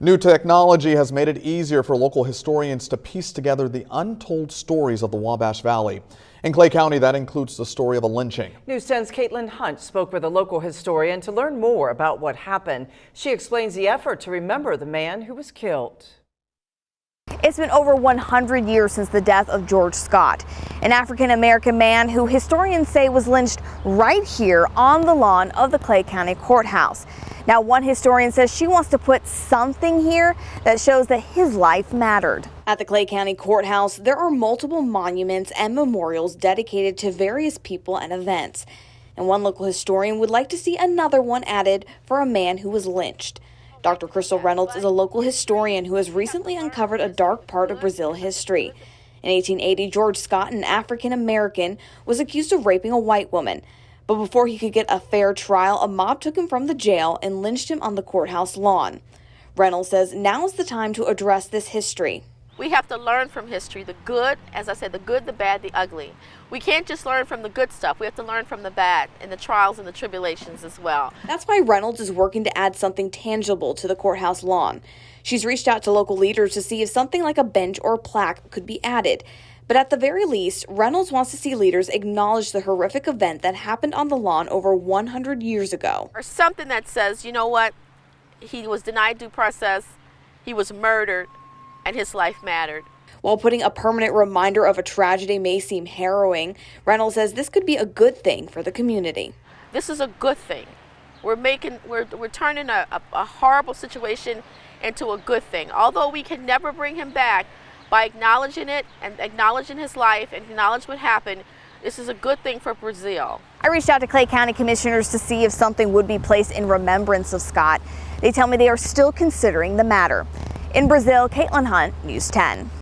New technology has made it easier for local historians to piece together the untold stories of the Wabash Valley. In Clay County, that includes the story of a lynching. News 10's Caitlin Hunt spoke with a local historian to learn more about what happened. She explains the effort to remember the man who was killed. It's been over 100 years since the death of George Scott, an African-American man who historians say was lynched right here on the lawn of the Clay County Courthouse. Now, one historian says she wants to put something here that shows that his life mattered. At the Clay County Courthouse, there are multiple monuments and memorials dedicated to various people and events. And one local historian would like to see another one added for a man who was lynched. Dr. Crystal Reynolds is a local historian who has recently uncovered a dark part of Brazil history. In 1880, George Scott, an African-American, was accused of raping a white woman. But before he could get a fair trial, a mob took him from the jail and lynched him on the courthouse lawn. Reynolds says now is the time to address this history. We have to learn from history, the good, as I said, the good, the bad, the ugly. We can't just learn from the good stuff. We have to learn from the bad and the trials and the tribulations as well. That's why Reynolds is working to add something tangible to the courthouse lawn. She's reached out to local leaders to see if something like a bench or plaque could be added. But at the very least, Reynolds wants to see leaders acknowledge the horrific event that happened on the lawn over 100 years ago. Or something that says, you know what, he was denied due process, he was murdered, and his life mattered. While putting a permanent reminder of a tragedy may seem harrowing, Reynolds says this could be a good thing for the community. This is a good thing. We're turning a horrible situation into a good thing. Although we can never bring him back, by acknowledging it and acknowledging his life and acknowledge what happened, this is a good thing for Brazil. I reached out to Clay County commissioners to see if something would be placed in remembrance of Scott. They tell me they are still considering the matter. In Brazil, Caitlin Hunt, News 10.